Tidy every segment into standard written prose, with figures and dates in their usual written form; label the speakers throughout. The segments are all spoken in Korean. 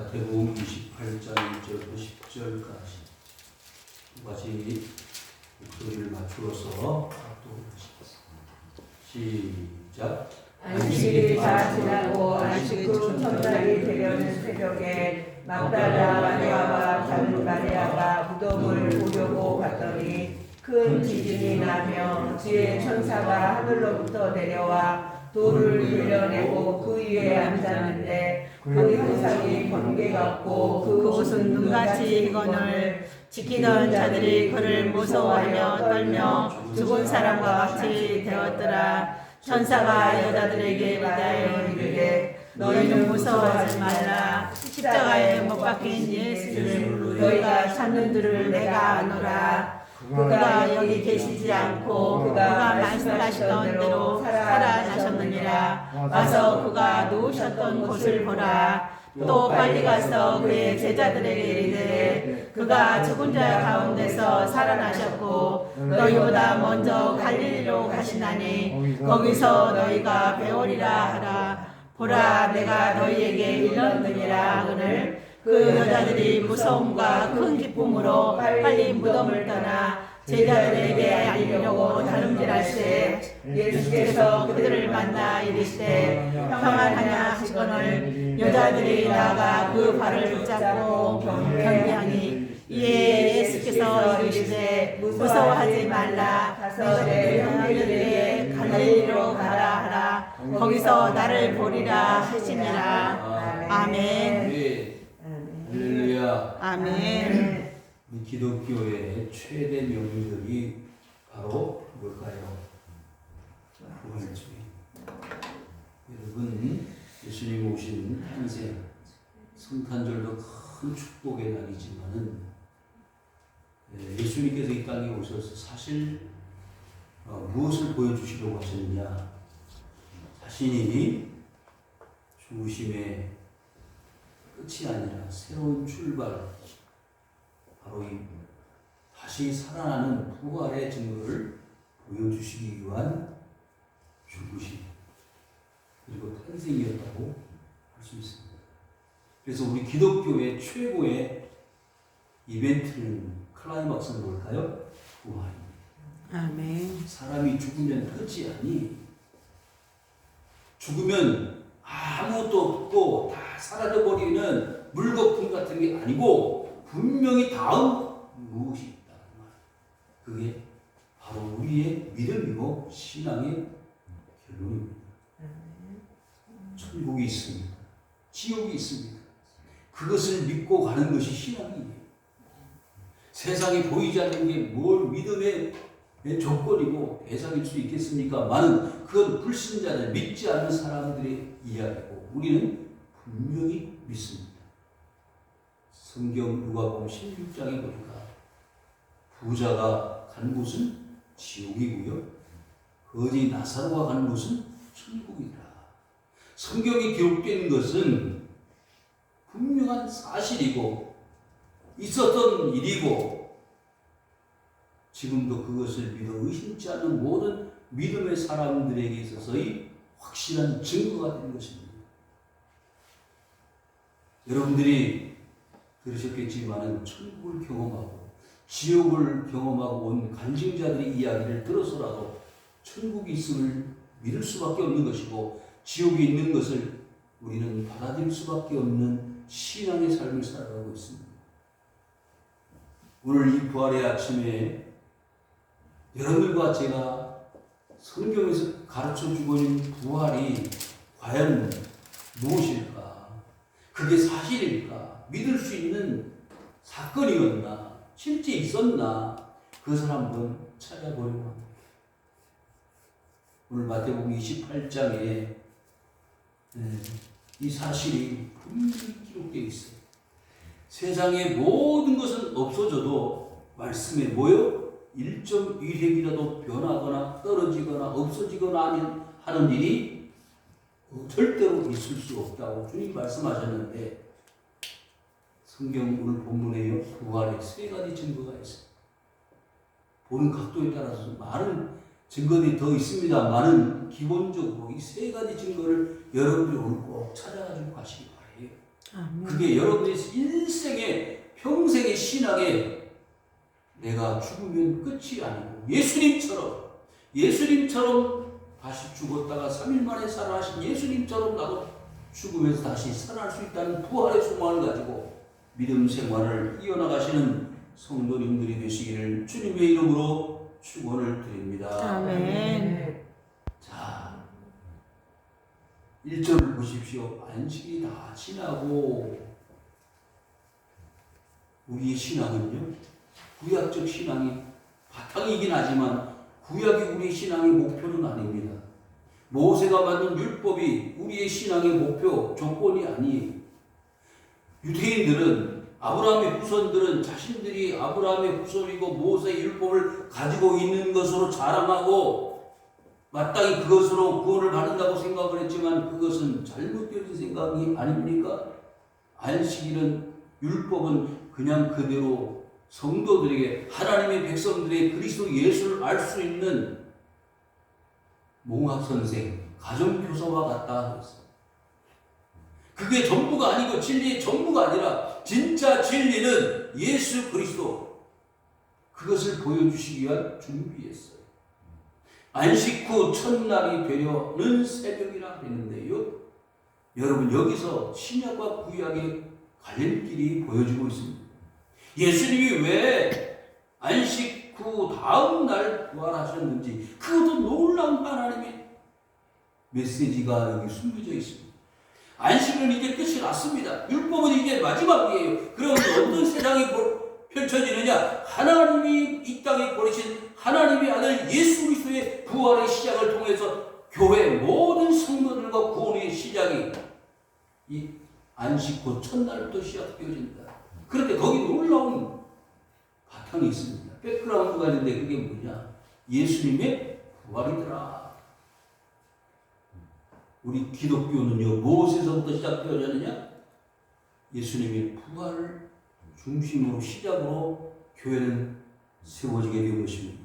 Speaker 1: 마태복음 28장 1절부터 10절까지 두 가지 목소리를 맞추어서 합독하시겠습니다. 시작.
Speaker 2: 안식일이 다 지나고 안식 후 첫날이 되려는 새벽에 막달라 마리아와 다른 마리아가 무덤을 보려고 갔더니 큰 지진이 나며 주의 천사가 하늘로부터 내려와 돌을 빌려내고 그 위에 앉았는데 그 형상이 번개 같고 그곳은 눈같이 희건을 지키던 자들이 그를 무서워하며 떨며 죽은 사람과 같이 되었더라. 천사가 여자들에게 대하여 이르되 너희는 무서워하지 말라. 십자가에 못 박힌 예수를 너희가 찾는 줄을 내가 아노라. 그가 여기 계시지 않고 그가 말씀하시던 대로 살아나셨느니라. 와서 그가 누우셨던 곳을 보라. 또 빨리 가서 그의 제자들에게 이르되 그가 죽은 자 가운데서 살아나셨고 너희보다 먼저 갈릴리로 가시나니 거기서 너희가 배우리라 하라. 보라, 내가 너희에게 일렀느니라 하거늘 그 여자들이 무서움과 큰 기쁨으로 빨리 무덤을 떠나 제자들에게 알리려고 다름질할세 예수께서 그들을 만나 이르시되 평안하냐 하시거늘 여자들이 나아가 그 발을 붙잡고 경배하니 이에 예수께서 이르시되 무서워하지 말라. 가서 내 형제들에게 갈릴리로 가라 하라. 거기서 나를 보리라 하시니라. 아멘.
Speaker 1: 할렐루야.
Speaker 2: 아멘.
Speaker 1: 이 기독교의 최대 명절이 바로 뭘까요? 부활주의. 여러분, 예수님 오신 탄생, 성탄절도 큰 축복의 날이지만은 예수님께서 이 땅에 오셔서 사실 무엇을 보여주시려고 하셨느냐? 자신이 죽으심의 끝이 아니라 새로운 출발, 바로 이 다시 살아나는 부활의 증거를 보여주시기 위한 죽으심 그리고 탄생이었다고 할 수 있습니다. 그래서 우리 기독교의 최고의 이벤트는 클라이막스는 뭘까요? 부활입니다.
Speaker 2: 아멘.
Speaker 1: 사람이 죽으면 끝이 아니, 죽으면 아무것도 없고 다 사라져버리는 물거품 같은 게 아니고 분명히 다음 무엇이 있다. 그게 바로 우리의 믿음이고 신앙의 결론입니다. 천국이 있습니다. 지옥이 있습니다. 그것을 믿고 가는 것이 신앙이에요. 세상에 보이지 않는 게 뭘 믿음의 조건이고 대상일 수 있겠습니까?많은 그건 불신자들, 믿지 않는 사람들의 이야기고 우리는 분명히 믿습니다. 성경 누가복음 16장에 보니까 부자가 간 곳은 지옥이고요, 거지 나사로가 간 곳은 천국이다. 성경에 기록된 것은 분명한 사실이고 있었던 일이고 지금도 그것을 믿어 의심치 않는 모든 믿음의 사람들에게 있어서의 확실한 증거가 되는 것입니다. 여러분들이 들으셨겠지만 천국을 경험하고 지옥을 경험하고 온 간증자들의 이야기를 들어서라도 천국이 있음을 믿을 수밖에 없는 것이고 지옥이 있는 것을 우리는 받아들일 수밖에 없는 신앙의 삶을 살아가고 있습니다. 오늘 이 부활의 아침에 여러분과 제가 성경에서 가르쳐주고 있는 부활이 과연 무엇일까? 그게 사실일까? 믿을 수 있는 사건이었나? 실제 있었나? 그것을 한번 찾아보려고 합니다. 오늘 마태복음 28장에 이 사실이 분명히 기록되어 있어요. 세상의 모든 것은 없어져도 말씀에 뭐요? 1.1핵이라도 변하거나 떨어지거나 없어지거나 하는 일이 절대로 있을 수 없다고 주님 말씀하셨는데 성경 오늘 본문에요, 부활의 세 가지 증거가 있어요. 보는 각도에 따라서 많은 증거들이 더 있습니다만은 기본적으로 이 세 가지 증거를 여러분들이 오늘 꼭 찾아가지고 가시기 바래요.
Speaker 2: 아멘.
Speaker 1: 그게 여러분의 인생의 평생의 신앙에 내가 죽으면 끝이 아니고 예수님처럼 다시 죽었다가 3일 만에 살아나신 예수님처럼 나도 죽으면서 다시 살아날 수 있다는 부활의 소망을 가지고 믿음 생활을 이어나가시는 성도님들이 되시기를 주님의 이름으로 축원을 드립니다.
Speaker 2: 아멘.
Speaker 1: 자, 1절을 보십시오. 안식이 다 지나고 우리의 신앙은요, 구약적 신앙이 바탕이긴 하지만 구약이 우리의 신앙의 목표는 아닙니다. 모세가 만든 율법이 우리의 신앙의 목표, 조건이 아니에요. 유대인들은, 아브라함의 후손들은 자신들이 아브라함의 후손이고 모세의 율법을 가지고 있는 것으로 자랑하고 마땅히 그것으로 구원을 받는다고 생각을 했지만 그것은 잘못된 생각이 아닙니까? 안식일은, 율법은 그냥 그대로 성도들에게, 하나님의 백성들의 그리스도 예수를 알 수 있는 몽학선생, 가정교사와 같다 그랬어요. 그게 전부가 아니고 진리의 전부가 아니라 진짜 진리는 예수 그리스도, 그것을 보여주시기 위한 준비였어요. 안식 후 첫날이 되려는 새벽이라 했는데요, 여러분 여기서 신약과 구약의 갈림길이 보여지고 있습니다. 예수님이 왜 안식 후 다음 날 부활하셨는지, 그것도 놀라운 하나님의 메시지가 여기 숨겨져 있습니다. 안식은 이제 끝이 났습니다. 율법은 이제 마지막이에요. 그럼 어떤 세상이 펼쳐지느냐? 하나님이 이 땅에 보내신 하나님의 아들 예수 그리스도의 부활의 시작을 통해서 교회 모든 성도들과 구원의 시작이 이 안식 후 첫날부터 시작되어진다. 그런데 거기 놀라운 바탕이 있습니다. 백그라운드가 있는데 그게 뭐냐? 예수님의 부활이더라. 우리 기독교는요, 무엇에서부터 시작되어졌느냐? 예수님의 부활을 중심으로 시작으로 교회는 세워지게 된 것입니다.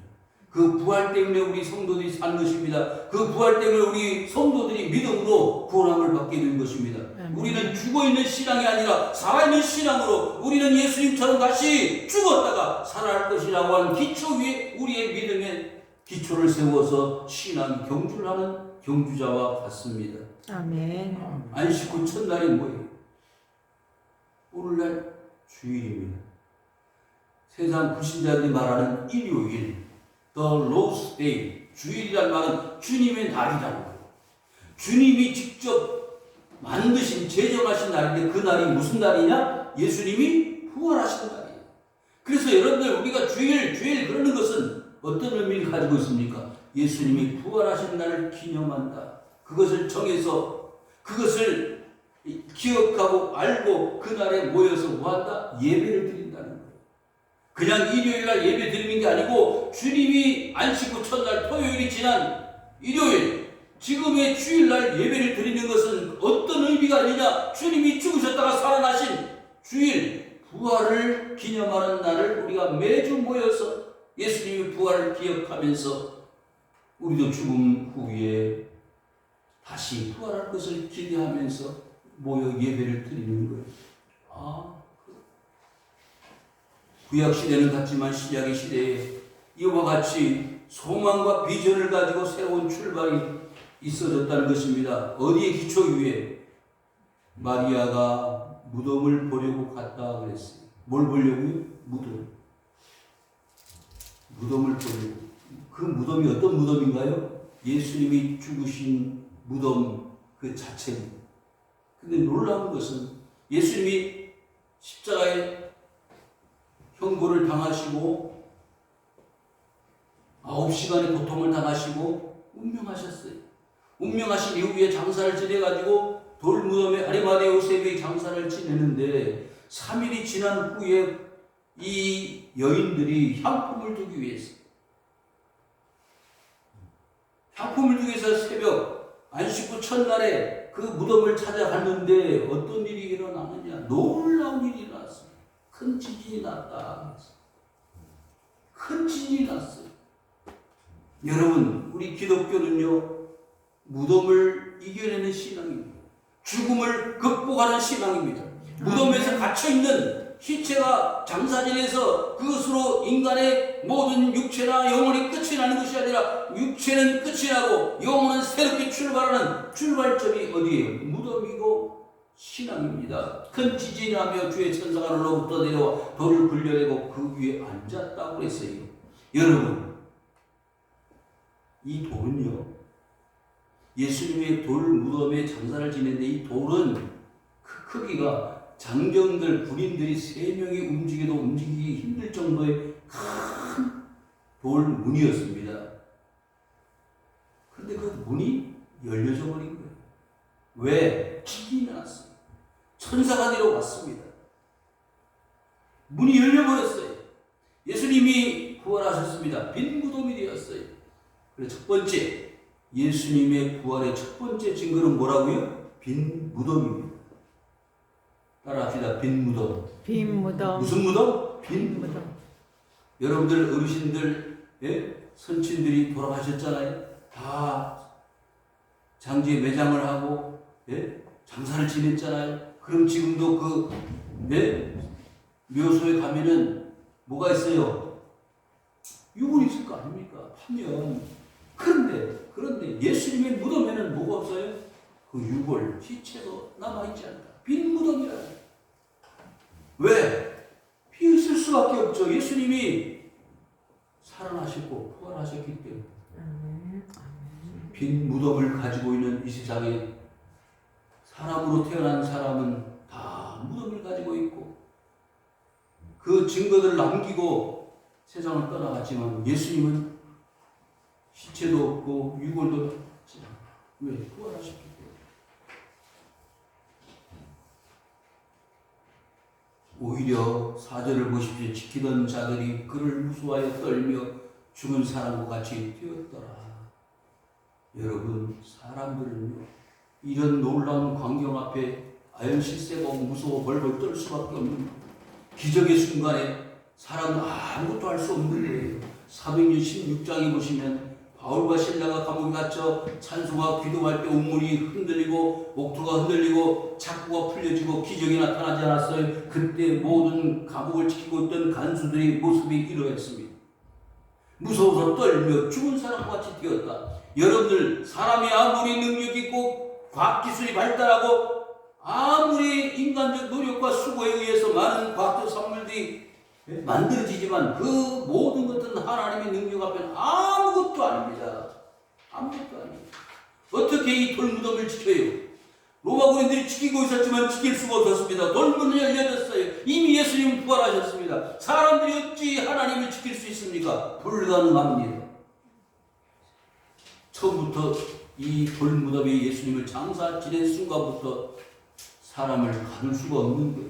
Speaker 1: 그 부활 때문에 우리 성도들이 산 것입니다. 그 부활 때문에 우리 성도들이 믿음으로 구원함을 받게 된 것입니다. 우리는 죽어있는 신앙이 아니라 살아있는 신앙으로 우리는 예수님처럼 다시 죽었다가 살아날 것이라고 하는 기초 위에 우리의 믿음의 기초를 세워서 신앙 경주를 하는 경주자와 같습니다.
Speaker 2: 아멘.
Speaker 1: 안식 후 첫날이 뭐예요? 오늘날 주일입니다. 세상 불신자들이 말하는 일요일, The Lord's Day, 주일이란 말은 주님의 날이라는 거예요. 주님이 직접 만드신, 제정하신 날인데 그 날이 무슨 날이냐? 예수님이 부활하신 날이에요. 그래서 여러분들 우리가 주일 그러는 것은 어떤 의미를 가지고 있습니까? 예수님이 부활하신 날을 기념한다. 그것을 정해서 그것을 기억하고 알고 그날에 모여서 뭐한다? 예배를 드린다는 거예요. 그냥 일요일날 예배 드리는 게 아니고 주님이 안식 후 첫날 토요일이 지난 일요일, 지금의 주일날 예배를 드리는 것은 어떤 의미가 아니냐? 주님이 죽으셨다가 살아나신 주일, 부활을 기념하는 날을 우리가 매주 모여서 예수님의 부활을 기억하면서 우리도 죽음 후에 다시 부활할 것을 기대하면서 모여 예배를 드리는 거예요. 구약 시대는 같지만 신약의 시대에 이와 같이 소망과 비전을 가지고 새로운 출발이 있어졌다는 것입니다. 어디에 기초 위에? 마리아가 무덤을 보려고 갔다 그랬어요. 뭘 보려고요? 무덤을 보려고. 그 무덤이 어떤 무덤인가요? 예수님이 죽으신 무덤 그 자체입니다. 근데 놀라운 것은 예수님이 십자가에 형고를 당하시고 9시간의 고통을 당하시고 운명하셨어요. 운명하신 이후에 장사를 지내가지고 돌무덤에 아리마대 요셉이 장사를 지내는데 3일이 지난 후에 이 여인들이 향품을 두기 위해서 새벽 안식 후 첫날에 그 무덤을 찾아갔는데 어떤 일이 일어나느냐? 놀라운 일이 일어났어요. 큰 지진이 났다. 큰 지진이 났어요. 여러분, 우리 기독교는요, 무덤을 이겨내는 신앙입니다. 죽음을 극복하는 신앙입니다. 무덤에서 갇혀있는 시체가 장사진에서 그것으로 인간의 모든 육체나 영혼이 끝이 나는 것이 아니라 육체는 끝이 나고 영혼은 새롭게 출발하는 출발점이 어디예요? 무덤이고 신앙입니다. 큰 지진이 나며 주의 천사가 하늘로부터 내려와 돌을 굴려내고 그 위에 앉았다고 그랬어요. 여러분, 이 돌은요, 예수님의 돌 무덤에 장사를 지냈는데 이 돌은 그 크기가 장정들, 군인들이 3명이 움직여도 움직이기 힘들 정도의 큰 돌 문이었습니다. 그런데 그 문이 열려져 버린 거예요. 왜? 지진이 났어요. 천사가 내려왔습니다. 문이 열려버렸어요. 예수님이 부활하셨습니다. 빈 무덤이 되었어요. 그래서 첫 번째, 예수님의 부활의 첫 번째 증거는 뭐라고요? 빈 무덤입니다. 따라합시다. 빈 무덤.
Speaker 2: 빈 무덤.
Speaker 1: 무슨 무덤? 빈 무덤. 여러분들 어르신들, 예? 선친들이 돌아가셨잖아요. 다 장지에 매장을 하고, 예? 장사를 지냈잖아요. 그럼 지금도 그, 예? 묘소에 가면은 뭐가 있어요? 유골이 있을 거 아닙니까? 파면. 그런데 예수님의 무덤에는 뭐가 없어요? 그 유골, 시체도 남아있지 않다. 빈 무덤이라는. 왜? 비어 있을 수밖에 없죠. 예수님이 살아나셨고 부활하셨기 때문에. 빈 무덤을 가지고 있는 이 세상에 사람으로 태어난 사람은 다 무덤을 가지고 있고 그 증거들을 남기고 세상을 떠나갔지만 예수님은 시체도 없고 유골도 없지 않아요. 왜? 부활하셨기 때문에. 오히려 4절을 보십시오. 지키던 자들이 그를 무수하여 떨며 죽은 사람과 같이 되었더라. 여러분, 사람들은요, 이런 놀라운 광경 앞에 아연실세가 무서워 벌벌 떨 수밖에 없는 기적의 순간에 사람은 아무것도 할 수 없는 거예요. 사도행전 16장에 보시면 바울과 실라가 감옥에 갇혀 찬송하고 기도할 때 우물이 흔들리고 목투가 흔들리고 착고가 풀려지고 기적이 나타나지 않았어요. 그때 모든 감옥을 지키고 있던 간수들의 모습이 이러했습니다. 무서워서 떨며 죽은 사람과 같이 되었다. 여러분들, 사람이 아무리 능력 있고 과학기술이 발달하고 아무리 인간적 노력과 수고에 의해서 많은 과학적 산물들이 만들어지지만 그 모든 것들은 하나님의 능력 앞에는 아무것도 아닙니다. 아무것도 아닙니다. 어떻게 이 돌무덤을 지켜요? 로마 군인들이 지키고 있었지만 지킬 수가 없었습니다. 돌문이 열려졌어요. 이미 예수님은 부활하셨습니다. 사람들이 어찌 하나님을 지킬 수 있습니까? 불가능합니다. 처음부터 이 돌무덤에 예수님을 장사 지낸 순간부터 사람을 가둘 수가 없는 거예요.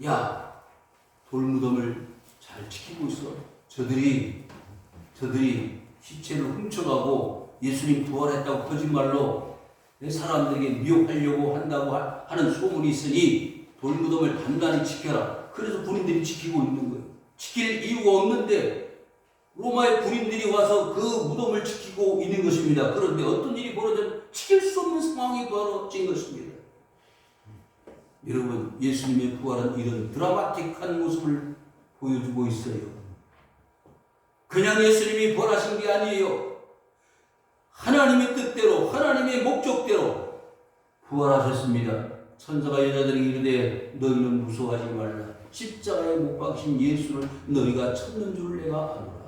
Speaker 1: 야, 돌무덤을 잘 지키고 있어. 저들이 시체를 훔쳐가고 예수님 부활했다고 거짓말로 사람들에게 미혹하려고 한다고 하는 소문이 있으니 돌무덤을 단단히 지켜라. 그래서 군인들이 지키고 있는 거예요. 지킬 이유가 없는데 로마의 군인들이 와서 그 무덤을 지키고 있는 것입니다. 그런데 어떤 일이 벌어져 지킬 수 없는 상황이 벌어진 것입니다. 여러분, 예수님의 부활은 이런 드라마틱한 모습을 보여주고 있어요. 그냥 예수님이 부활하신 게 아니에요. 하나님의 뜻대로, 하나님의 목적대로 부활하셨습니다. 천사가 여자들에게 이르되 너희는 무서워하지 말라. 십자가에 못 박힌 예수를 너희가 찾는 줄 내가 아노라.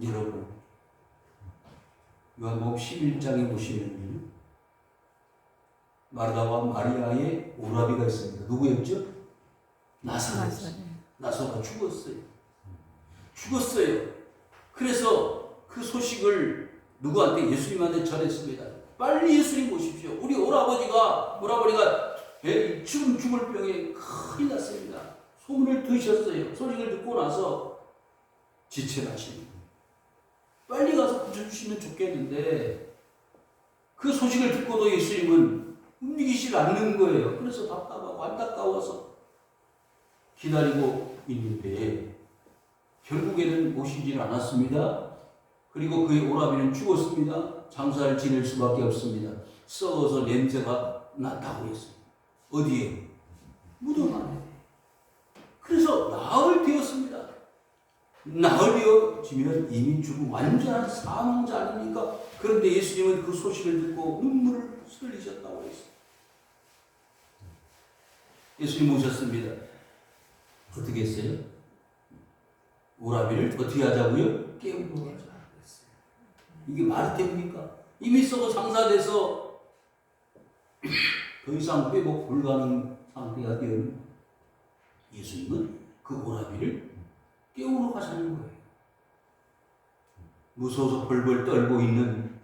Speaker 1: 여러분, 요한복음 11장에 보시면 마르다와 마리아의 오라비가 있습니다. 누구였죠? 나사로. 나사로가 죽었어요. 그래서 그 소식을 누구한테? 예수님한테 전했습니다. 빨리 예수님 보십시오. 우리 오라버니가 지금 죽을 병에 큰일 났습니다. 소문을 드셨어요. 소식을 듣고 나서 지체하십니다. 빨리 가서 고쳐주시면 좋겠는데 그 소식을 듣고도 예수님은 움직이질 않는 거예요. 그래서 답답하고 안타까워서 기다리고 있는데 결국에는 오시질 않았습니다. 그리고 그의 오라비는 죽었습니다. 장사를 지낼 수밖에 없습니다. 썩어서 냄새가 났다고 했어요. 어디에? 무덤 안에. 그래서 나흘 되었습니다. 나흘 되어지면 이미 죽은 완전한 사망자 아닙니까? 그런데 예수님은 그 소식을 듣고 눈물을 흘리셨다고 했어요. 예수님 오셨습니다. 어떻게 했어요? 오라비를 어떻게 하자고요? 깨우고 하자. 이게 말이 됩니까? 이미 썩어 장사돼서 더 이상 회복 불가능 상태가 되는 예수님은 그 오라비를 깨우러 가자는 거예요. 무서워서 벌벌 떨고 있는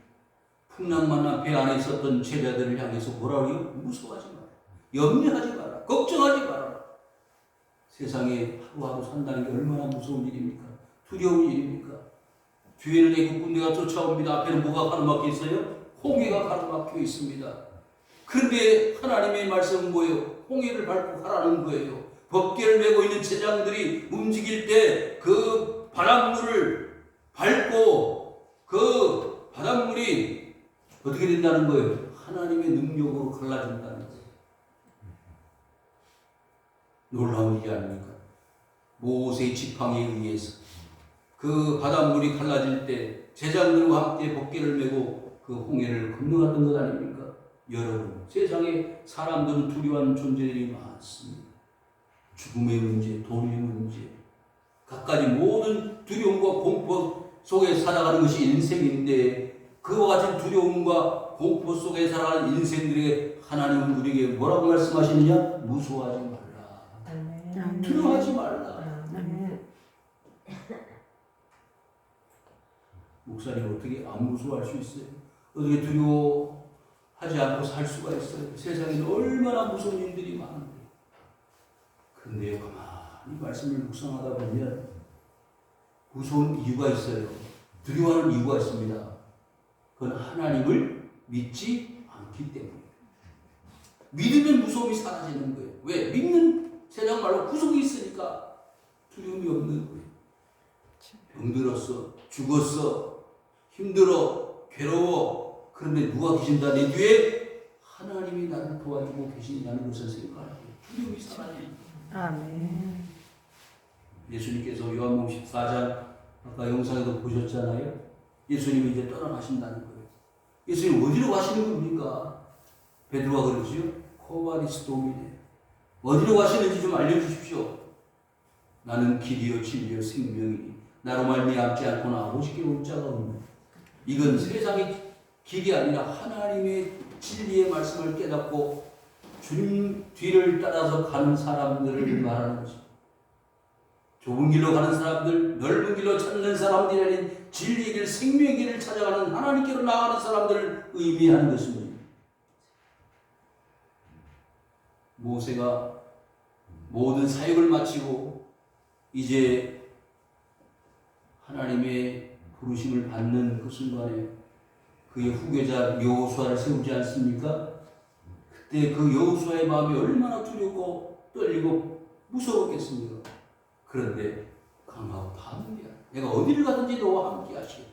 Speaker 1: 풍랑만난 배 안에 있었던 제자들을 향해서 뭐라고 해요? 무서워하지 마라. 염려하지 마라. 걱정하지 마라. 세상에 하루하루 산다는 게 얼마나 무서운 일입니까? 두려운 일입니까? 뒤에는 애국 군대가 쫓아옵니다. 앞에는 뭐가 가로막혀 있어요? 홍해가 가로막혀 있습니다. 그런데 하나님의 말씀은 뭐예요? 홍해를 밟고 가라는 거예요. 법궤를 메고 있는 제장들이 움직일 때 그 바닷물을 밟고 그 바닷물이 어떻게 된다는 거예요? 하나님의 능력으로 갈라진다는 거예요. 놀라운 일이 아닙니까? 모세의 지팡이에 의해서 그 바닷물이 갈라질 때 제장들과 함께 법궤를 메고 그 홍해를 건너갔던 것 아닙니까? 여러분, 세상에 사람들은 두려워하는 존재들이 많습니다. 죽음의 문제, 돈의 문제, 갖가지 모든 두려움과 공포 속에 살아가는 것이 인생인데 그와 같은 두려움과 공포 속에 살아가는 인생들에게 하나님은 우리에게 뭐라고 말씀하시느냐? 무서워하지 말라.
Speaker 2: 아멘.
Speaker 1: 두려워하지 말라.
Speaker 2: 아멘.
Speaker 1: 목사님 어떻게 안 무서워할 수 있어요? 어떻게 두려워하지 않고 살 수가 있어요? 세상에 얼마나 무서운 일들이 많은데. 그런데 가만히 말씀을 묵상하다 보면 무서운 이유가 있어요. 두려워하는 이유가 있습니다. 그건 하나님을 믿지 않기 때문에. 믿으면 무서움이 사라지는 거예요. 왜? 믿는 세상 말로 구속이 있으니까 두려움이 없는 거예요. 병들었어, 죽었어, 힘들어, 괴로워. 그런데 누가 계신다 내 뒤에? 하나님이 나를 도와주고 계신다는 것을 생각하고 두려움이 사라지는 거예요.
Speaker 2: 아멘.
Speaker 1: 예수님께서 요한복음 14장 아까 영상에도 보셨잖아요. 예수님이 이제 떠나가신다는 거예요. 예수님 어디로 가시는 겁니까? 베드로가 그러지요. 코바리스 도미네. 어디로 가시는지 좀 알려주십시오. 나는 길이요 진리요 생명이니 나로 말미암지 않고나 오시게 올 자가 없네. 이건 세상의 길이 아니라 하나님의 진리의 말씀을 깨닫고 주님 뒤를 따라서 가는 사람들을 말하는 것입니다. 좁은 길로 가는 사람들, 넓은 길로 찾는 사람들이 아닌 진리의 길, 생명의 길을 찾아가는 하나님께로 나아가는 사람들을 의미하는 것입니다. 모세가 모든 사역을 마치고 이제 하나님의 부르심을 받는 그 순간에 그의 후계자 여호수아를 세우지 않습니까? 그때 그 여호수아의 마음이 얼마나 두렵고 떨리고 무서웠겠습니까? 그런데 강하고 담대한 내가 어디를 가든지 너와 함께 하시오.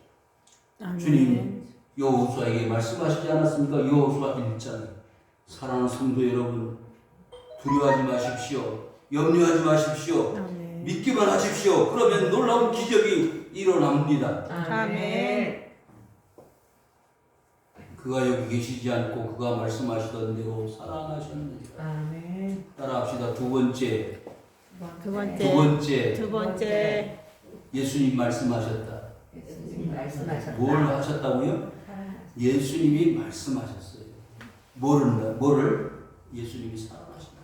Speaker 1: 주님 여호수아에게 말씀하시지 않았습니까? 여호수아 1장 사랑하는 성도 여러분 두려워하지 마십시오. 염려하지 마십시오.
Speaker 2: 아멘.
Speaker 1: 믿기만 하십시오. 그러면 놀라운 기적이 일어납니다.
Speaker 2: 아멘.
Speaker 1: 그가 여기 계시지 않고 그가 말씀하시던 대로 살아나셨느니라.
Speaker 2: 아멘.
Speaker 1: 따라합시다. 두 번째.
Speaker 2: 두 번째.
Speaker 1: 두 번째.
Speaker 2: 두 번째.
Speaker 1: 예수님 말씀하셨다.
Speaker 3: 예수님 말씀하셨다.
Speaker 1: 뭘 하셨다고요? 예수님이 말씀하셨어요. 뭐를? 예수님이 살아나신다.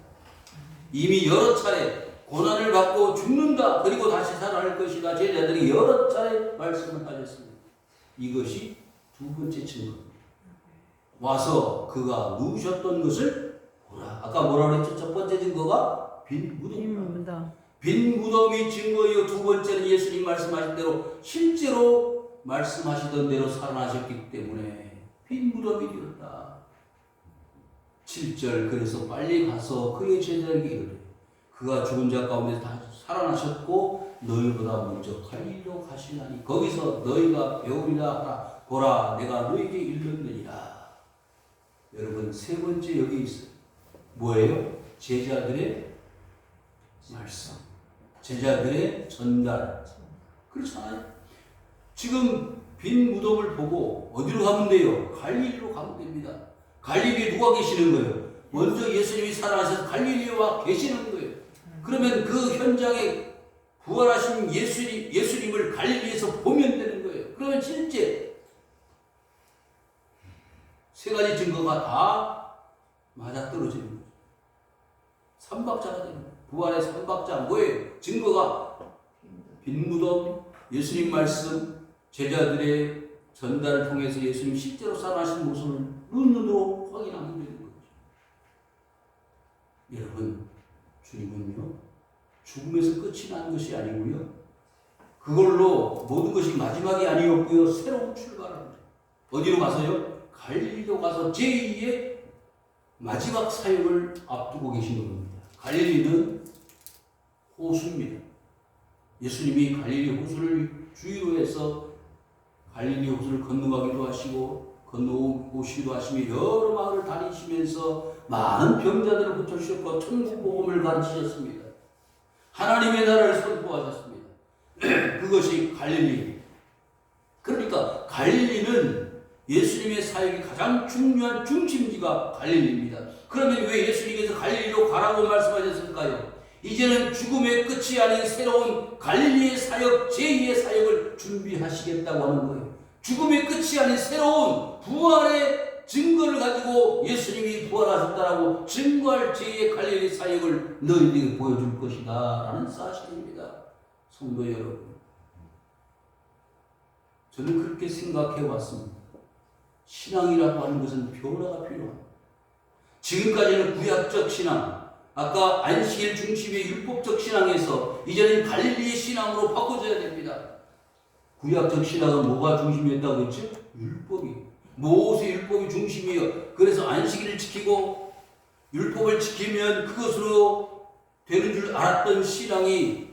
Speaker 1: 이미 여러 차례 고난을 받고 죽는다. 그리고 다시 살아날 것이다. 제자들이 여러 차례 말씀을 하셨습니다. 이것이 두 번째 증거입니다. 와서 그가 누우셨던 것을 보라. 아까 뭐라 그랬죠? 첫 번째 증거가 빈 무덤. 빈 무덤이 증거이요. 두 번째는 예수님 말씀하신 대로 실제로 말씀하시던 대로 살아나셨기 때문에 빈 무덤이 되었다. 7절 그래서 빨리 가서 그의 제자에게 이르되 그가 죽은 자 가운데 다 살아나셨고 너희보다 먼저 갈릴리로 가시나니 거기서 너희가 배우리라 하라. 보라 내가 너희에게 일렀느니라. 여러분 세 번째 여기 있어요. 뭐예요? 제자들의 말씀, 제자들의 전달. 그렇잖아요. 지금 빈 무덤을 보고 어디로 가면 돼요? 갈릴리로 가면 됩니다. 갈릴리에 누가 계시는 거예요? 먼저 예수님이 살아나셔서 갈릴리에 와 계시는 거예요. 그러면 그 현장에 부활하신 예수님을 갈릴리에서 보면 되는 거예요. 그러면 실제 세 가지 증거가 다 맞아떨어지는 거죠. 삼박자가 되는 거예요. 부활의 삼박자 뭐예요? 증거가 빈 무덤, 예수님 말씀, 제자들의 전달을 통해서 예수님 실제로 살아나신 모습을 눈으로 확인하면 되는 거죠. 여러분, 주님은요 죽음에서 끝이 난 것이 아니고요, 그걸로 모든 것이 마지막이 아니었고요, 새로운 출발합니다. 어디로 가서요? 갈릴리로 가서 제2의 마지막 사역을 앞두고 계신 겁니다. 갈릴리는 호수입니다. 예수님이 갈릴리 호수를 주위로 해서 갈릴리 호수를 건너가기도 하시고 건너오시기도 하시며 여러 마을을 다니시면서 많은 병자들을 고쳐주셨고 천국 복음을 가르치셨습니다. 하나님의 나라를 선포하셨습니다. 그것이 갈릴리. 그러니까 갈릴리는 예수님의 사역이 가장 중요한 중심지가 갈릴리입니다. 그러면 왜 예수님께서 갈릴리로 가라고 말씀하셨을까요? 이제는 죽음의 끝이 아닌 새로운 갈릴리의 사역, 제2의 사역을 준비하시겠다고 하는 거예요. 죽음의 끝이 아닌 새로운 부활의 증거를 가지고 예수님이 부활하셨다라고 증거할 제2의 갈릴리 사역을 너희들에게 보여줄 것이다 라는 사실입니다. 성도 여러분, 저는 그렇게 생각해 왔습니다. 신앙이라고 하는 것은 변화가 필요합니다. 지금까지는 구약적 신앙, 아까 안식일 중심의 율법적 신앙에서 이제는 갈릴리의 신앙으로 바꿔줘야 됩니다. 구약적 신앙은 뭐가 중심이었다고 했죠? 율법이. 모세 율법이 중심이에요. 그래서 안식일을 지키고 율법을 지키면 그것으로 되는 줄 알았던 신앙이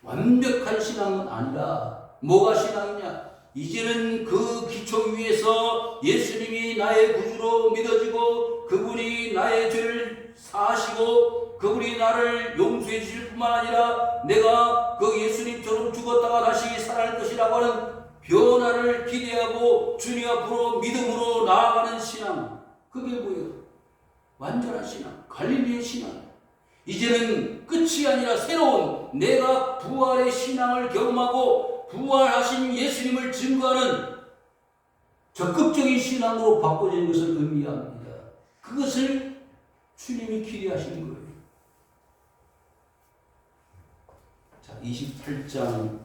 Speaker 1: 완벽한 신앙은 아니라 뭐가 신앙이냐? 이제는 그 기초 위에서 예수님이 나의 구주로 믿어지고 그분이 나의 죄를 사하시고 그분이 나를 용서해 주실 뿐만 아니라 내가 그 예수님처럼 죽었다가 다시 살아날 것이라고 하는 변화를 기대하고 주님 앞으로 믿음으로 나아가는 신앙. 그게 뭐예요? 완전한 신앙, 갈릴리의 신앙. 이제는 끝이 아니라 새로운 내가 부활의 신앙을 경험하고 부활하신 예수님을 증거하는 적극적인 신앙으로 바꿔진 것을 의미합니다. 그것을 주님이 기대하시는 거예요. 자, 28장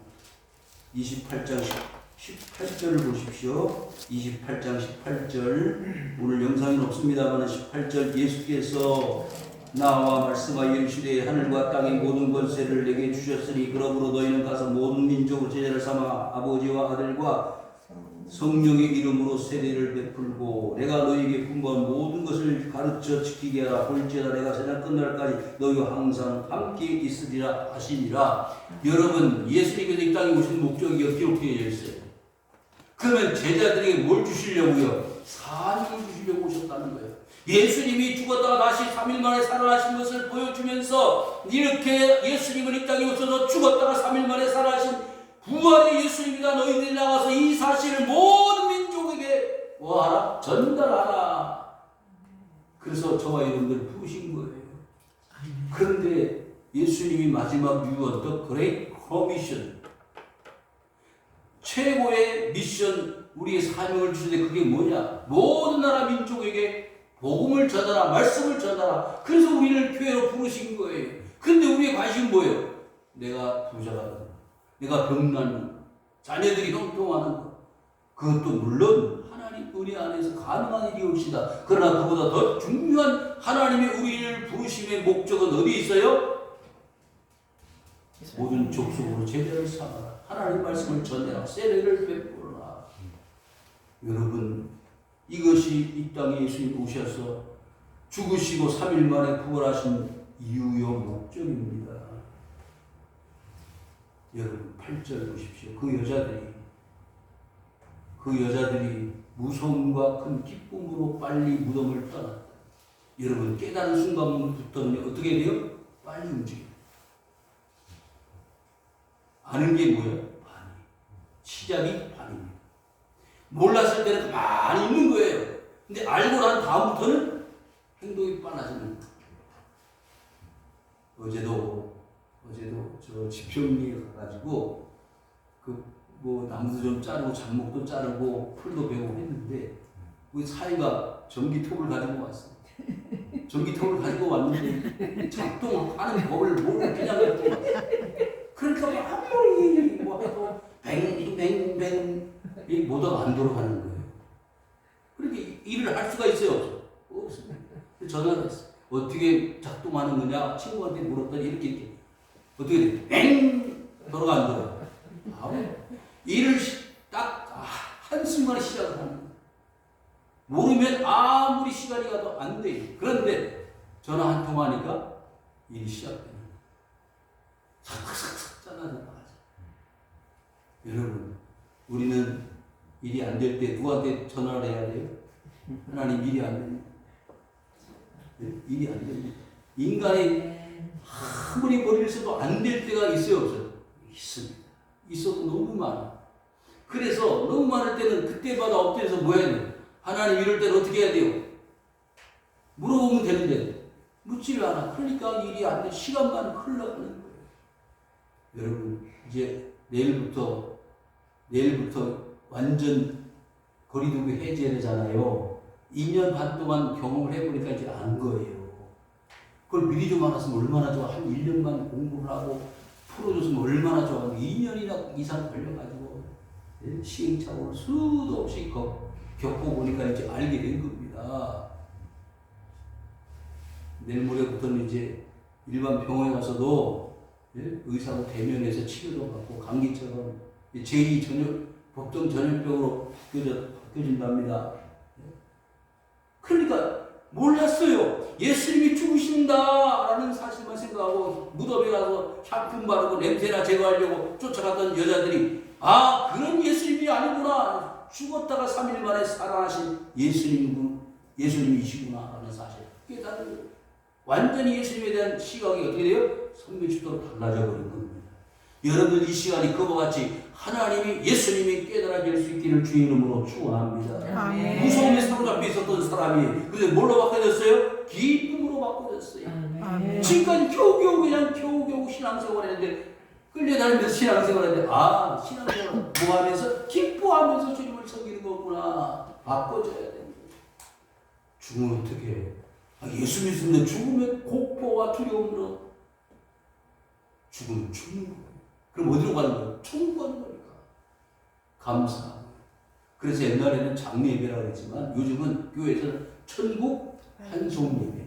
Speaker 1: 18절을 보십시오. 28장 18절. 오늘 영상은 없습니다만 18절 예수께서 나와 말씀하여 이르시되 하늘과 땅의 모든 권세를 내게 주셨으니 그러므로 너희는 가서 모든 민족으로 제자를 삼아 아버지와 아들과 성령의 이름으로 세례를 베풀고 내가 너희에게 분부한 모든 것을 가르쳐 지키게 하라. 볼지어다 내가 세상 끝날까지 너희와 항상 함께 있으리라 하시니라. 여러분, 예수님께서 이 땅에 오신 목적이 기록되어 있어요. 그러면 제자들에게 뭘 주시려고요? 사명을 주시려고 오셨다는 거예요. 예수님이 죽었다가 다시 3일 만에 살아나신 것을 보여주면서 이렇게 예수님은 이 땅에 오셔서 죽었다가 3일 만에 살아나신 부활의 예수님이다. 너희들이 나가서 이 사실을 모든 민족에게 뭐하라? 전달하라. 그래서 저와 여러분들을 부르신 거예요. 그런데 예수님이 마지막 유언, The Great Commission, 최고의 미션, 우리의 사명을 주시는데 그게 뭐냐? 모든 나라 민족에게 복음을 전하라, 말씀을 전하라. 그래서 우리를 교회로 부르신 거예요. 그런데 우리의 관심은 뭐예요? 내가 부자가 된다, 내가 병나는 것, 자녀들이 형통하는 것. 그것도 물론 하나님 은혜 안에서 가능한 일이옵시다. 그러나 그보다 더 중요한 하나님의 우리를 부르심의 목적은 어디 있어요? 모든 족속으로 제자를 삼아라. 하나님의 말씀을 전해라. 세례를 베풀어라. 여러분, 이것이 이 땅에 예수님 오셔서 죽으시고 3일 만에 부활하신 이유요 목적입니다. 여러분, 8절 보십시오. 그 여자들이 무서움과 큰 기쁨으로 빨리 무덤을 떠났다. 여러분 깨달은 순간부터는 어떻게 돼요? 빨리 움직여요. 아는 게 뭐예요? 반이. 시작이 반입니다. 몰랐을 때는 가만히 있는 거예요. 근데 알고 난 다음부터는 행동이 빨라지는 거예요. 어제도 저 지평리에 가가지고 뭐 나무도 좀 자르고 잡목도 자르고 풀도 베고 했는데 우리 사이가 전기톱을 가지고 왔어. 전기톱을 가지고 왔는데 작동하는 법을 모르고 그냥 가지고 왔어. 그러니까 아무리 뭐 해도 뱅뱅뱅 이 모터가 안 돌아가는 거예요. 그렇게 일을 할 수가 있어요? 없어요. 전화를 했어. 어떻게 작동하는 거냐? 친구한테 물었더니 이렇게 어떻게 돼? 뱅! 돌아간다. 일을 딱 한순간에 시작을 하는 거예요. 모르면 아무리 시간이 가도 안 돼요. 그런데 전화 한 통화하니까 일이 시작되는 거예요. 삭삭삭 잘라서 나가죠. 여러분, 우리는 일이 안 될 때 누구한테 전화를 해야 돼요? 하나님 일이 안 됩니다. 일이 안 됩니다. 인간이 아무리 머리를 써도 안 될 때가 있어요, 없어요? 있습니다. 있어도 너무 많아. 그래서 너무 많을 때는 그때마다 엎드려서 뭐 해야 돼요? 하나님 이럴 때는 어떻게 해야 돼요? 물어보면 되는데 묻지를 않아. 그러니까 일이 안 돼. 시간만 흘러가는 거예요. 여러분 이제 내일부터 완전 거리두기 해제되잖아요. 2년 반 동안 경험을 해보니까 이제 아는 거예요. 그걸 미리 좀 알았으면 얼마나 좋아. 한 1년만 공부를 하고 풀어줬으면 얼마나 좋아. 2년이나 이상 걸려가지고 시행착오를 수도 없이 겪어보니까 이제 알게 된 겁니다. 내일 모레부터는 이제 일반 병원에 가서도 의사하고 대면해서 치료도 받고 감기처럼 제2 법정 전염병으로 바뀌어진답니다. 그러니까 몰랐어요. 예수님이 죽으신다라는 사실만 생각하고 무덤에 가서 향품 바르고 냄새나 제거하려고 쫓아갔던 여자들이 그런 예수님이 아니구나. 죽었다가 3일 만에 살아나신 예수님이시구나라는 사실 깨달은 거예요. 완전히 예수님에 대한 시각이 어떻게 돼요? 360도로 달라져 버린 겁니다. 여러분 이 시간이 그와 같이 하나님이 예수님이 깨달아질 수 있기를 주의 이름으로 축원합니다.
Speaker 2: 아멘.
Speaker 1: 무서움에 사로잡혀 있었던 사람이 그래서 뭘로 바꿔졌어요? 기쁨으로 바꿔졌어요.
Speaker 2: 아멘.
Speaker 1: 지금까지 겨우겨우 신앙생활했는데 끌려다니면서 신앙생활했는데 신앙생활 뭐 하면서? 기뻐하면서 주님을 섬기는 거구나. 바꿔줘야 됩니다. 죽으면 어떻게 해? 예수 믿으면 죽으면 공포와 두려움으로 죽으면 죽는 거예요. 그럼 어디로 가는 거예요? 천국 가는 거니까. 감사합니다. 그래서 옛날에는 장례 예배라고 했지만 요즘은 교회에서는 천국 한송 예배.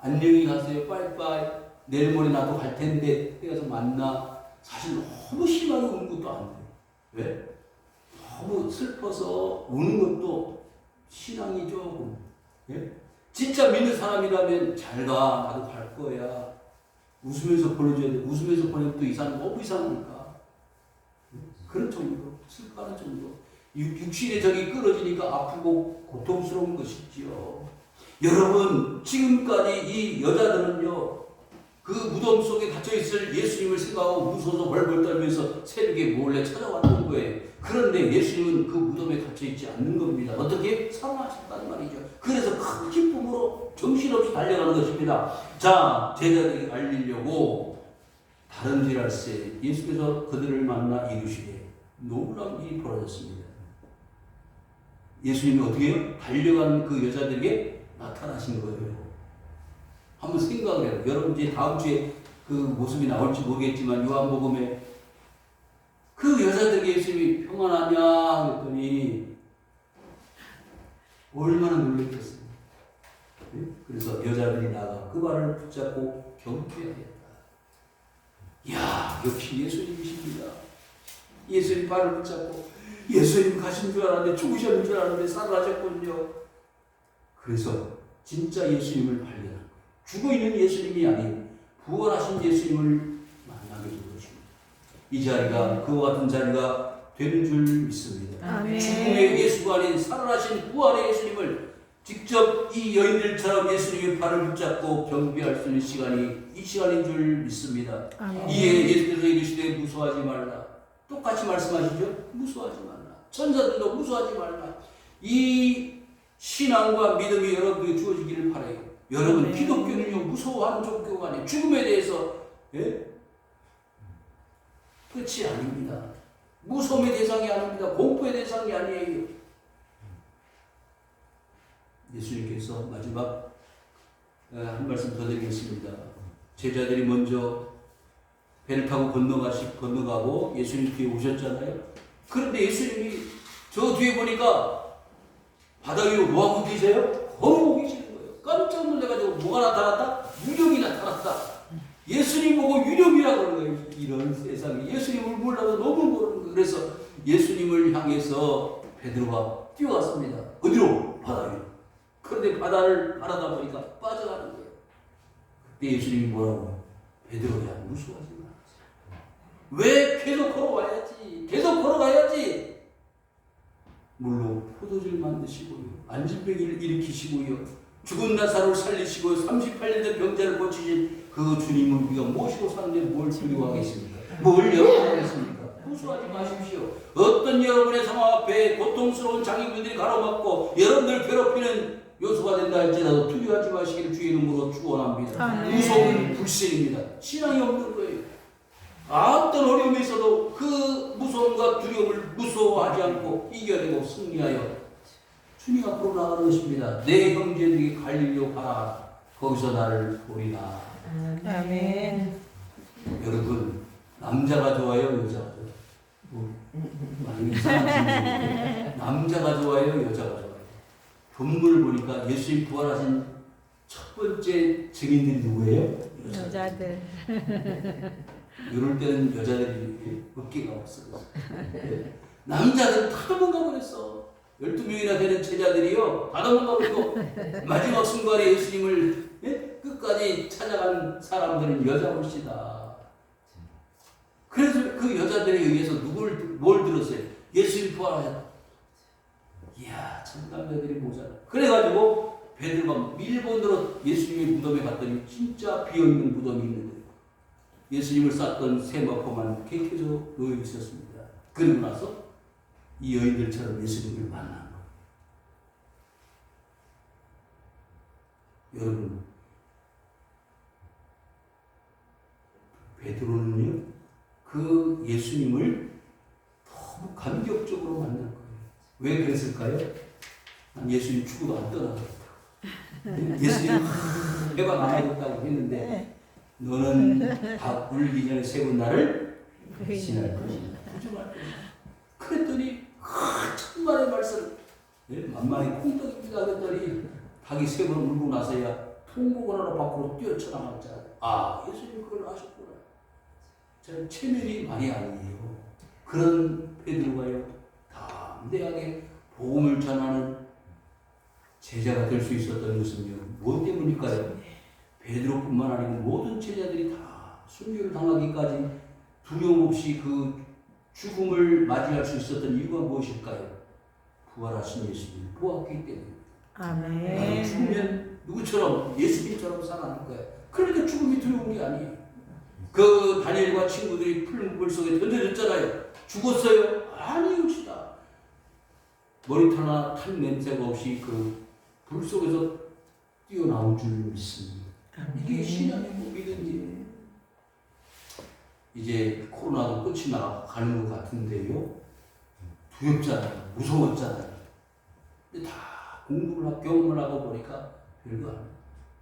Speaker 1: 안녕히 가세요. 빠이빠이. 내일 모레 나도 갈 텐데 그때 가서 만나. 사실 너무 심하게 우는 것도 안 돼요. 왜? 너무 슬퍼서 우는 것도 신앙이 조금. 예? 진짜 믿는 사람이라면 잘 가. 나도 갈 거야. 웃으면서 보내줘야 돼. 웃으면서 보내면 또 이상, 너무 이상하니까. 그런 정도. 슬퍼하는 정도. 육신의 적이 끊어지니까 아프고 고통스러운 것이지요. 여러분, 지금까지 이 여자들은요, 그 무덤 속에 갇혀있을 예수님을 생각하고 무서워서 벌벌 떨면서 새벽에 몰래 찾아왔던 거예요. 그런데 예수님은 그 무덤에 갇혀있지 않는 겁니다. 어떻게? 살아나셨다는 말이죠. 그래서 큰 기쁨으로 정신없이 달려가는 것입니다. 자, 제자들이 알리려고 다른 지랄세 예수께서 그들을 만나 이르시되 놀라운 일이 벌어졌습니다. 예수님이 어떻게 해요? 달려가는 그 여자들에게 나타나신 거예요. 한번 생각을 해요. 여러분 이제 다음 주에 그 모습이 나올지 모르겠지만 요한복음에 그 여자들에게 예수님이 평안하냐 했더니 얼마나 놀랐겠어요. 그래서 여자들이 나가 그 발을 붙잡고 경배하였다. 이야, 역시 예수님이십니다. 예수님 발을 붙잡고 예수님 가신 줄 알았는데 죽으셨는 줄 알았는데 살아나셨군요. 그래서 진짜 예수님을 발견한 거예요. 죽어있는 예수님이 아닌 부활하신 예수님을 만나게 된 것입니다. 이 자리가 그와 같은 자리가 되는 줄 믿습니다.
Speaker 2: 아멘.
Speaker 1: 죽음의 예수가 아닌 살아나신 부활의 예수님을 직접 이 여인들처럼 예수님의 발을 붙잡고 경배할 수 있는 시간이 이 시간인 줄 믿습니다.
Speaker 2: 아멘.
Speaker 1: 이에 예수께서 이르시되 무서워하지 말라. 똑같이 말씀하시죠. 무서워하지 말라. 천사들도 무서워하지 말라. 이 신앙과 믿음이 여러분에게 주어지기를 바라요. 여러분
Speaker 2: 아멘.
Speaker 1: 기독교는요 무서워하는 종교가 아니에요. 죽음에 대해서 끝이 아닙니다. 무서움의 대상이 아닙니다. 공포의 대상이 아니에요. 예수님께서 마지막 한 말씀 더 드리겠습니다. 제자들이 먼저 배를 타고 건너가고 예수님 뒤에 오셨잖아요. 그런데 예수님이 저 뒤에 보니까 바다 위로 뭐하고 계세요? 걸어오고 계시는 거예요. 깜짝 놀라가지고 뭐가 나타났다? 유령이 나타났다. 예수님 보고 유령이라 그러는 거예요. 이런 세상에 예수님을 몰라도 너무 모르는 거예요. 그래서 예수님을 향해서 베드로가 뛰어갔습니다. 어디로? 바다 위로. 그런데 바다를 바라다 보니까 빠져가는 거예요. 그때 예수님이 뭐라고? 베드로야 무서워하지 마. 왜 계속 걸어와야지? 계속 걸어가야지. 물로 포도주를 만드시고요. 안진병을 일으키시고요. 죽은 나사로를 살리시고 38년 된 병자를 고치신 그 주님을 우리가 모시고 사는데 뭘 두려워하겠습니까? 뭘 염려하겠습니까? 무서워하지 마십시오. 어떤 여러분의 상황 앞에 고통스러운 장애물들이 가로막고 여러분들 괴롭히는 요소가 된다 할지라도 두려워하지 마시기를 주의 이름으로 축원합니다.
Speaker 2: 아멘.
Speaker 1: 무서움은 불신입니다. 신앙이 없는 거예요. 어떤 어려움이 있어도 그 무서움과 두려움을 무서워하지 않고 이겨내고 승리하여 주님 앞으로 나가는 것입니다. 내 형제들이 갈릴리로 가라. 거기서 나를 보리라.
Speaker 2: 아멘.
Speaker 1: 여러분 남자가 좋아요, 여자가 좋아요? 많이 이상하신데 남자가 좋아요, 여자가 좋아요? 본문을 보니까 예수님 부활하신 첫 번째 증인들이 누구예요?
Speaker 2: 여자들.
Speaker 1: 이럴 때는 여자들이 어깨가 없어요. 남자들은 다 도망가 버렸어. 12명이나 되는 제자들이요 다 도망가 버리고 마지막 순간에 예수님을 끝까지 찾아간 사람들은 여자올시다. 그래서 그 여자들에 의해서 뭘 들었어요? 예수님 부활하셨다. 이야 참 남자들이 모자라. 그래가지고 베드로가 일본으로 예수님의 무덤에 갔더니 진짜 비어있는 무덤이 있는데 예수님을 쌌던 세마포만 깨끗이 놓여 있었습니다. 그리고 나서 이 여인들처럼 예수님을 만난 거예요. 여러분 베드로는요 그 예수님을 너무 감격적으로 만난 거예요. 왜 그랬을까요? 난 예수님 죽어도 안 떠나겠다. 예수님 해가 남아졌다고 했는데 너는 밥 울기 전에 세 번 나를 신할 것이다. 부정할 것이다. 그랬더니 천만의 말씀 만만히 콩떡입니다 그랬더니 닭이 세 번 울고 나서야 통곡을 하러 밖으로 뛰어쳐나갔잖아요. 아 예수님 그걸 아셨구나. 저는 체면이 많이 아니에요. 그런 베드로가요 담대하게 복음을 전하는 제자가 될 수 있었던 것은요 무엇 때문일까요? 베드로뿐만 아니고 모든 제자들이 다 순교를 당하기까지 두려움 없이 그 죽음을 맞이할 수 있었던 이유가 무엇일까요? 부활하신 예수님을 보았기 때문입니다. 나는
Speaker 2: 아멘.
Speaker 1: 죽으면 누구처럼 예수님처럼 살아날 거야. 그러니까 죽음이 두려운 게 아니에요. 그 다니엘과 친구들이 풀물 속에 던져졌잖아요. 죽었어요? 아니옵시다. 머리털나 탄 냄새가 없이 그 불 속에서 뛰어나온 줄 믿습니다. 이게 신앙이고 믿음이에요. 이제 코로나도 끝이 나가는 것 같은데요. 두렵잖아요. 무서웠잖아요. 근데 다 공부를 하고 경험을 하고 보니까 별거 아니에요.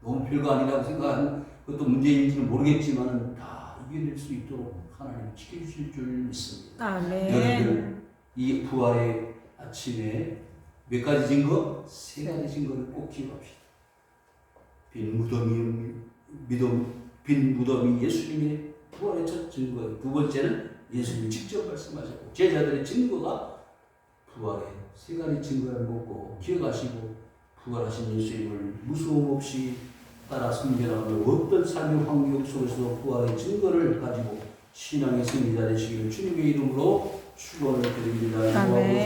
Speaker 1: 너무 별거 아니라고 생각하는 것도 문제인지는 모르겠지만 다 이겨낼 수 있도록 하나님 지켜주실 줄 믿습니다.
Speaker 2: 아멘.
Speaker 1: 여러분 이 부활의 아침에 몇 가지 증거? 세 가지 증거를 꼭 기억합시다. 빈 무덤이 예수님의 부활의 첫 증거예요. 두 번째는 예수님이 직접 말씀하셨고 제자들의 증거가 부활의 세 가지 증거를 묻고 기억하시고 부활하신 예수님을 무서움 없이 따라 섬겨나가는 어떤 삶의 환경 속에서도 부활의 증거를 가지고 신앙의 승리자 되시기를 주님의 이름으로 축원을 드립니다.
Speaker 2: 아멘.